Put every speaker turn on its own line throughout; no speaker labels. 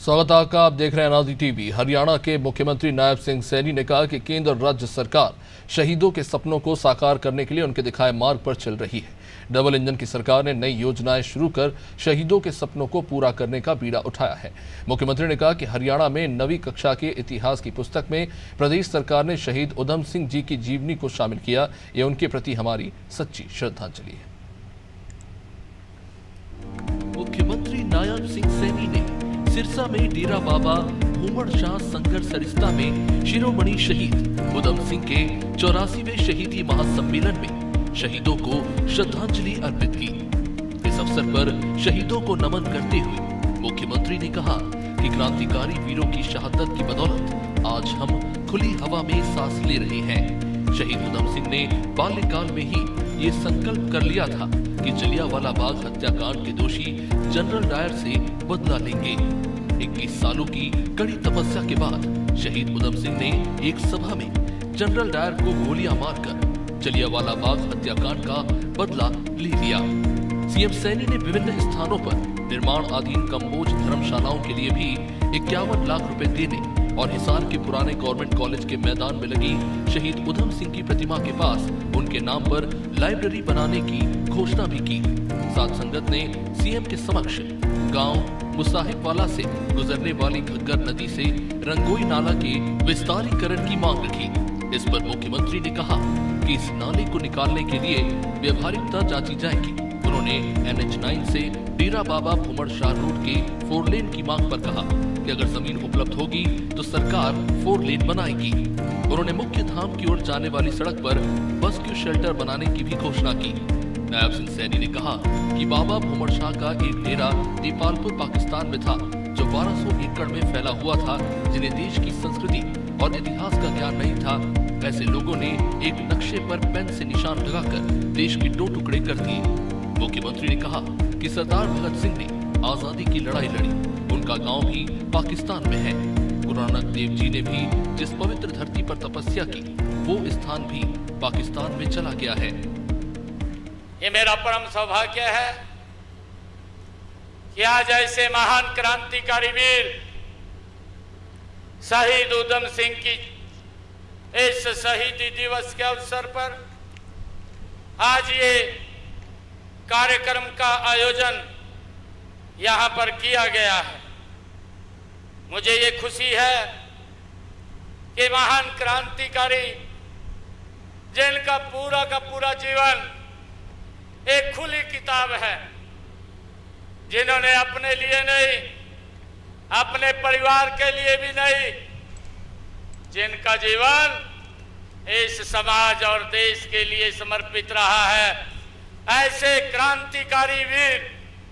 स्वागत है आपका। आप देख रहे हैं अनादि टीवी। हरियाणा के मुख्यमंत्री नायब सिंह सैनी ने कहा कि केंद्र और राज्य सरकार शहीदों के सपनों को साकार करने के लिए उनके दिखाए मार्ग पर चल रही है। डबल इंजन की सरकार ने नई योजनाएं शुरू कर शहीदों के सपनों को पूरा करने का बीड़ा उठाया है। मुख्यमंत्री ने कहा कि हरियाणा में 9वीं कक्षा के इतिहास की पुस्तक में प्रदेश सरकार ने शहीद उधम सिंह जी की जीवनी को शामिल किया। ये उनके प्रति हमारी सच्ची श्रद्धांजलि है।
मुख्यमंत्री नायब सिंह सैनी ने सिरसा में डेरा बाबा भूमड़ शाह संघर्ष सरिस्ता में शिरोमणि शहीद उधम सिंह के 84वें शहीदी महासम्मेलन में शहीदों को श्रद्धांजलि अर्पित की। इस अवसर पर शहीदों को नमन करते हुए मुख्यमंत्री ने कहा कि क्रांतिकारी वीरों की शहादत की बदौलत आज हम खुली हवा में सांस ले रहे हैं। शहीद उधम सिंह ने बाल्यकाल में ही ये संकल्प कर लिया था कि जलियांवाला बाग हत्याकांड के दोषी जनरल डायर से बदला लेंगे। 21 सालों की कड़ी तपस्या के बाद शहीद उधम सिंह ने एक सभा में जनरल डायर को गोलियां मारकर जलियांवाला बाग हत्याकांड का बदला ले लिया। सीएम सैनी ने विभिन्न स्थानों पर निर्माणाधीन कम्बोज धर्मशालाओं के लिए भी 51 लाख रुपए देने और हिसार के पुराने गवर्नमेंट कॉलेज के मैदान में लगी शहीद उधम सिंह की प्रतिमा के पास उनके नाम पर लाइब्रेरी बनाने की घोषणा भी की। साथ संगत ने सीएम के समक्ष गांव मुसाहिबवाला से गुजरने वाली घग्गर नदी से रंगोई नाला के विस्तारीकरण की मांग रखी। इस पर मुख्यमंत्री ने कहा कि इस नाले को निकालने के लिए व्यवहारिकता जांची जाएगी। उन्होंने NH9 से डेरा बाबा भूमड़ शाह रोड के 4 लेन की मांग पर कहा कि अगर जमीन उपलब्ध होगी तो सरकार 4 लेन बनाएगी। उन्होंने मुख्य धाम की ओर जाने वाली सड़क पर बस्क्यू शेल्टर बनाने की भी घोषणा की। नायब सिंह सैनी ने कहा कि बाबा भूमड़ शाह का एक डेरा दीपालपुर पाकिस्तान में था जो 1200 एकड़ में फैला हुआ था, जिन्हें देश की संस्कृति और इतिहास का ज्ञान नहीं था। ऐसे लोगों ने एक नक्शे पर पेन से निशान लगाकर देश के 2 टुकड़े कर दिए। मुख्यमंत्री ने कहा कि सरदार भगत सिंह ने आजादी की लड़ाई लड़ी, उनका गांव भी पाकिस्तान में है। गुरु नानक देव जी ने भी जिस पवित्र धरती पर तपस्या की वो स्थान भी पाकिस्तान में चला गया है।
ये मेरा परम सौभाग्य है कि आज ऐसे महान क्रांतिकारी वीर शहीद उधम सिंह की इस शहीदी दिवस के अवसर पर आज ये कार्यक्रम का आयोजन यहां पर किया गया है। मुझे ये खुशी है कि महान क्रांतिकारी जिनका पूरा का पूरा जीवन एक खुली किताब है, जिन्होंने अपने लिए नहीं, अपने परिवार के लिए भी नहीं, जिनका जीवन इस समाज और देश के लिए समर्पित रहा है, ऐसे क्रांतिकारी वीर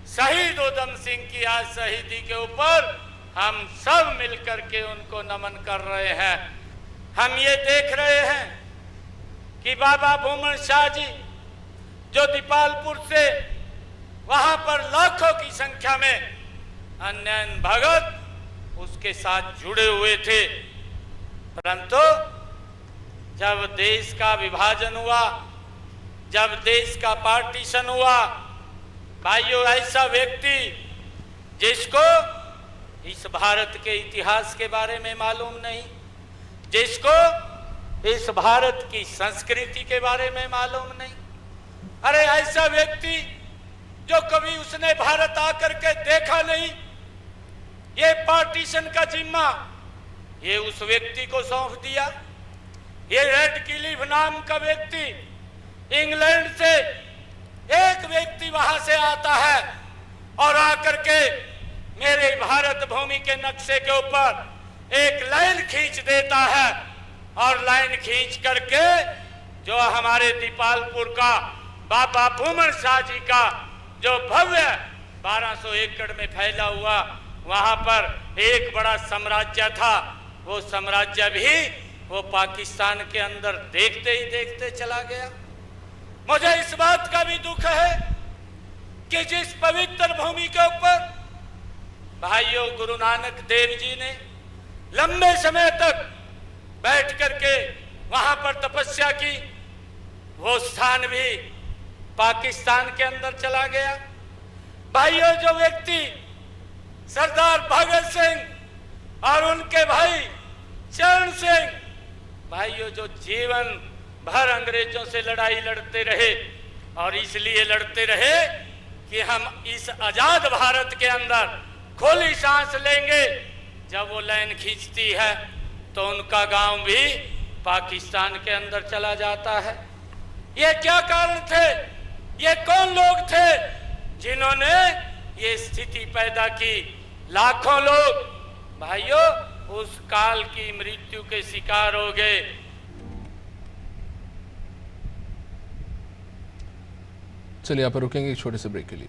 शहीद उधम सिंह की आज शहीदी के ऊपर हम सब मिलकर के उनको नमन कर रहे हैं। हम ये देख रहे हैं कि बाबा भूमड़ शाह जी जो दीपालपुर से वहां पर लाखों की संख्या में अन्य भगत उसके साथ जुड़े हुए थे, परंतु जब देश का विभाजन हुआ, जब देश का पार्टीशन हुआ, भाइयों ऐसा व्यक्ति जिसको इस भारत के इतिहास के बारे में मालूम नहीं, जिसको इस भारत की संस्कृति के बारे में मालूम नहीं, अरे ऐसा व्यक्ति जो कभी उसने भारत आकर के देखा नहीं, ये पार्टीशन का जिम्मा ये उस व्यक्ति को सौंप दिया। ये रेडक्लिफ नाम का व्यक्ति इंग्लैंड से एक व्यक्ति वहां से आता है और आकर के मेरे भारत भूमि के नक्शे के ऊपर एक लाइन खींच देता है और लाइन खींच करके जो हमारे दीपालपुर का बाबा भूमड़ शाह जी का जो भव्य 1200 एकड़ में फैला हुआ वहां पर एक बड़ा साम्राज्य था, वो साम्राज्य भी वो पाकिस्तान के अंदर देखते ही देखते चला गया। मुझे इस बात का भी दुख है कि जिस पवित्र भूमि के ऊपर भाइयों गुरु नानक देव जी ने लंबे समय तक बैठ करके वहां पर तपस्या की, वो स्थान भी पाकिस्तान के अंदर चला गया। भाइयों जो व्यक्ति सरदार भगत सिंह और उनके भाई चरण सिंह, भाइयों जो जीवन भर अंग्रेजों से लड़ाई लड़ते रहे और इसलिए लड़ते रहे कि हम इस आजाद भारत के अंदर खुली सांस लेंगे। जब वो लाइन खींचती है तो उनका गांव भी पाकिस्तान के अंदर चला जाता है। ये क्या कारण थे? ये कौन लोग थे जिन्होंने ये स्थिति पैदा की? लाखों लोग भाइयों उस काल की मृत्यु के शिकार हो गए।
चलिए यहाँ पर रुकेंगे एक छोटे से ब्रेक के लिए।